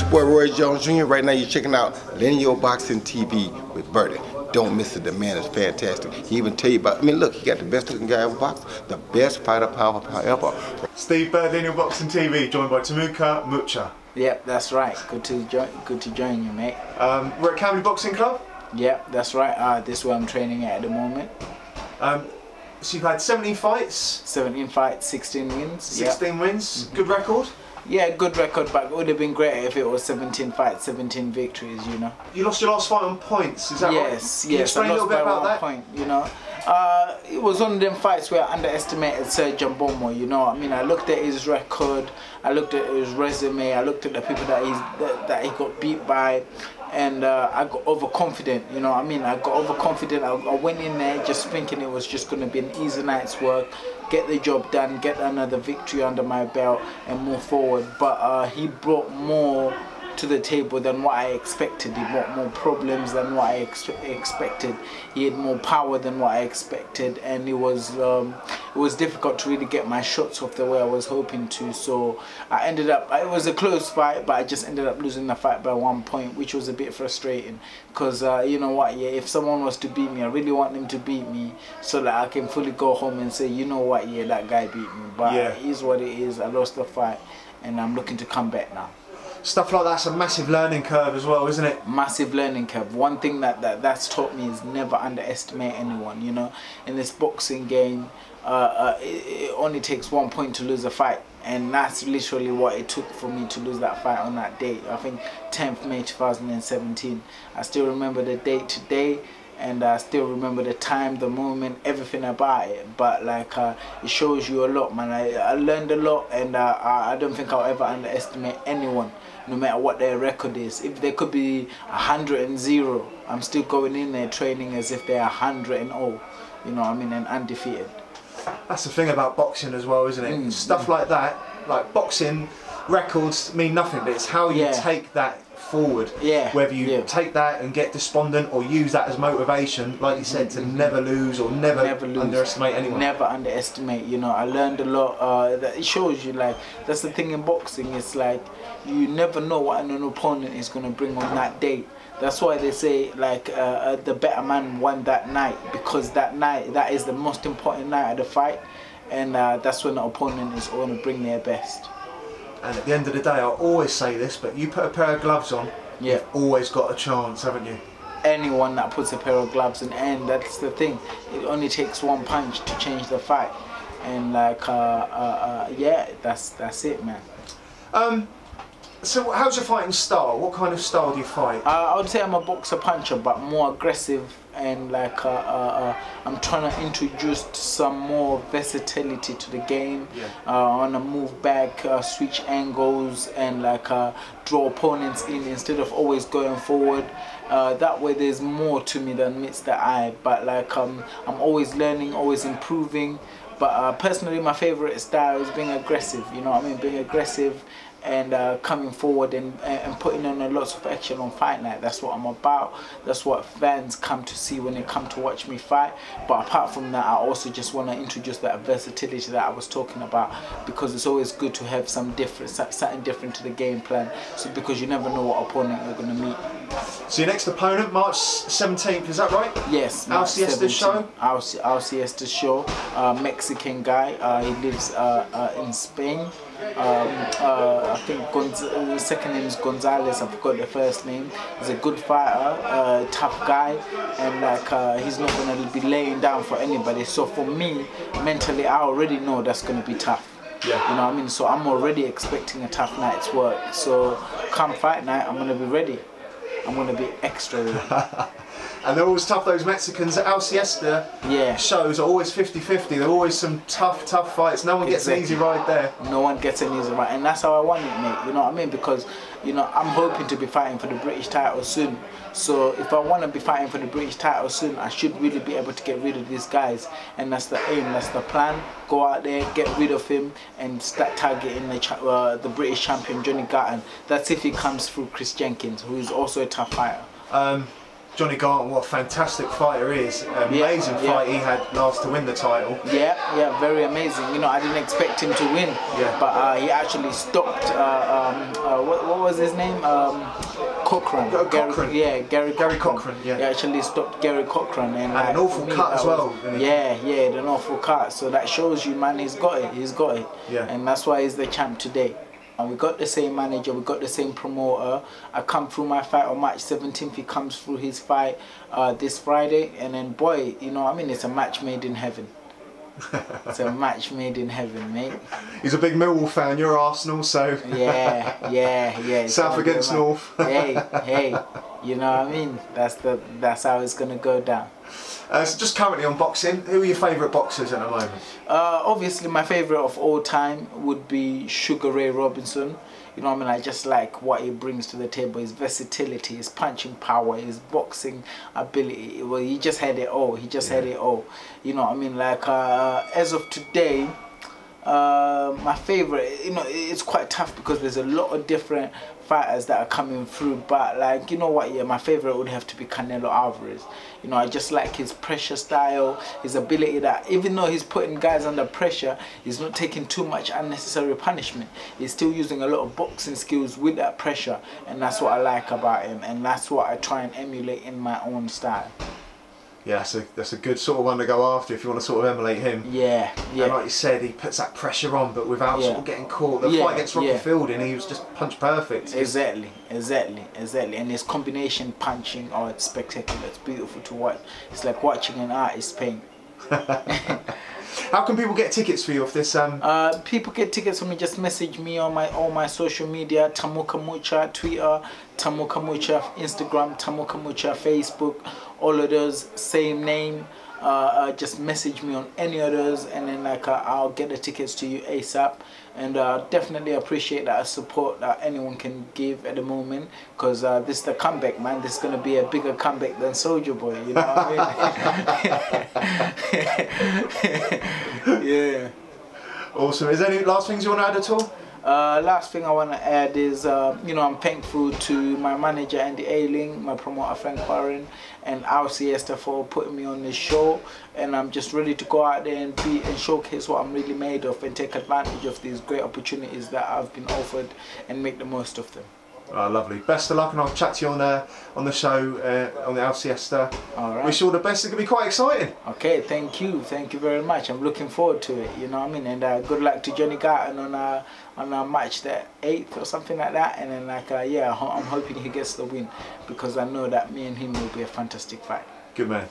It's your boy Roy Jones Jr. Right now you're checking out Lineal Boxing TV with Bertie. Don't miss it. The man is fantastic. He even tell you about, I mean, look, he got the best looking guy ever boxed, the best fighter power ever. Steve Bird, Lineal Boxing TV, joined by Tamuka Mucha. Yep, that's right. Good to join you, mate. We're at Camry Boxing Club. Yep, that's right. This is where I'm training at the moment. So you've had 17 fights? 17 fights, 16 wins. 16 wins. Good record? Yeah, good record, but it would have been great if it was 17 fights, 17 victories, you know. You lost your last fight on points, is that right? Yes, Can you explain a little bit about that? Point, you know. It was one of them fights where I underestimated Sergio Bomo, you know. I mean, I looked at his record, I looked at his resume, I looked at the people that he got beat by, and I got overconfident, you know what I mean? I got overconfident. I went in there just thinking it was just going to be an easy night's work, get the job done, get another victory under my belt and move forward. But he brought more to the table than what I expected. He brought more problems than what I expected. He had more power than what I expected, and it was difficult to really get my shots off the way I was hoping to. So I ended up, it was a close fight, but I just ended up losing the fight by 1 point, which was a bit frustrating because you know what, yeah, if someone was to beat me, I really want them to beat me so that I can fully go home and say, you know what, yeah, that guy beat me. But yeah, it is what it is. I lost the fight and I'm looking to come back now. Stuff like that's a massive learning curve as well, isn't it? Massive learning curve. One thing that's taught me is never underestimate anyone, you know. In this boxing game, it only takes 1 point to lose a fight, and that's literally what it took for me to lose that fight on that date. I think 10th May 2017. I still remember the date today, and I still remember the time, the moment, everything about it. But like, it shows you a lot, man. I learned a lot, and I don't think I'll ever underestimate anyone, no matter what their record is. If they could be 100-0, I'm still going in there training as if they're 100-0. You know what I mean? And undefeated. That's the thing about boxing as well, isn't it? Stuff like that, like boxing records mean nothing, but it's how you take that forward. Yeah. Whether you take that and get despondent or use that as motivation, like you said, to never lose or never underestimate anyone. Never underestimate, you know. I learned a lot. That it shows you, like, that's the thing in boxing. It's like you never know what an opponent is going to bring on that day. That's why they say, like, the better man won that night, because that night, that is the most important night of the fight, and that's when the opponent is going to bring their best. And at the end of the day, I always say this, but you put a pair of gloves on, you've always got a chance, haven't you? Anyone that puts a pair of gloves on, and that's the thing, it only takes one punch to change the fight. And like, yeah, that's it, man. So how's your fighting style? What kind of style do you fight? I would say I'm a boxer puncher, but more aggressive, and like I'm trying to introduce some more versatility to the game. I want to move back, switch angles, and like draw opponents in instead of always going forward. That way there's more to me than meets the eye. But like I'm always learning, always improving. But personally, my favorite style is being aggressive. You know what I mean? Being aggressive and coming forward and putting on a lot of action on fight night. That's what I'm about. That's what fans come to see when they come to watch me fight. But apart from that, I also just want to introduce that versatility that I was talking about, because it's always good to have some different, something different to the game plan. So because you never know what opponent you're going to meet. So your next opponent, March 17th, is that right? Yes. Alcestis show? Alcestis show. Mexican guy. He lives in Spain. I think his second name is Gonzalez. I forgot the first name. He's a good fighter, tough guy, and like he's not going to be laying down for anybody. So for me, mentally, I already know that's going to be tough. Yeah. You know what I mean? So I'm already expecting a tough night's work. So come fight night, I'm going to be ready. I'm going to be extra ready. And they're always tough, those Mexicans at Alcestis shows are always 50-50. They're always some tough fights. No one gets an easy ride there. No one gets an easy ride, and that's how I want it, mate. You know what I mean? Because, you know, I'm hoping to be fighting for the British title soon. So if I want to be fighting for the British title soon, I should really be able to get rid of these guys. And that's the aim, that's the plan. Go out there, get rid of him, and start targeting the British champion, Jonny Garton. That's if he comes through Chris Jenkins, who is also a tough fighter. Jonny Garton, what a fantastic fighter he is. Amazing fight he had last to win the title. Yeah, very amazing. You know, I didn't expect him to win, but he actually stopped, what was his name? Cochran. Gary Cochran. Yeah. He actually stopped Gary Cochran. And an awful cut as well. An awful cut. So that shows you, man, he's got it. Yeah. And that's why he's the champ today. And we got the same manager, we got the same promoter. I come through my fight on March 17th, he comes through his fight this Friday. And then, boy, you know, I mean, it's a match made in heaven. It's a match made in heaven, mate. He's a big Millwall fan, you're Arsenal, so... Yeah. South against North. Hey, you know what I mean? That's how it's going to go down. So just currently on boxing, who are your favourite boxers at the moment? Obviously my favourite of all time would be Sugar Ray Robinson. You know what I mean? I just like what he brings to the table, his versatility, his punching power, his boxing ability. Well, he just had it all. Had it all. You know what I mean? Like, as of today, my favourite, you know, it's quite tough because there's a lot of different fighters that are coming through, but like, you know what, my favourite would have to be Canelo Alvarez. You know, I just like his pressure style, his ability that even though he's putting guys under pressure, he's not taking too much unnecessary punishment. He's still using a lot of boxing skills with that pressure, and that's what I like about him, and that's what I try and emulate in my own style. Yeah, that's a good sort of one to go after if you want to sort of emulate him. Yeah. And like you said, he puts that pressure on, but without sort of getting caught. The fight against Rocky Fielding, he was just punch perfect. Exactly. And his combination punching, oh, it's spectacular. It's beautiful to watch. It's like watching an artist paint. How can people get tickets for you off this? People get tickets for me. Just message me on all my social media. Tamuka Mucha, Twitter, Tamuka Mucha, Instagram, Tamuka Mucha, Facebook. All of those, same name. Just message me on any of those, and then like I'll get the tickets to you ASAP. And definitely appreciate that support that anyone can give at the moment, because this is the comeback, man. This is gonna be a bigger comeback than Soulja Boy. You know what I mean? Yeah. Awesome. Is there any last things you want to add at all? Last thing I want to add is, you know, I'm thankful to my manager Andy Ailing, my promoter Frank Warren, and our Siesta for putting me on this show. And I'm just ready to go out there and showcase what I'm really made of, and take advantage of these great opportunities that I've been offered and make the most of them. Lovely. Best of luck, and I'll chat to you on the show on the Al Siesta. All right. Wish you all the best. It's gonna be quite exciting. Okay, thank you very much. I'm looking forward to it. You know what I mean? And good luck to Jonny Garton on March the 8th or something like that. And then like I'm hoping he gets the win, because I know that me and him will be a fantastic fight. Good man.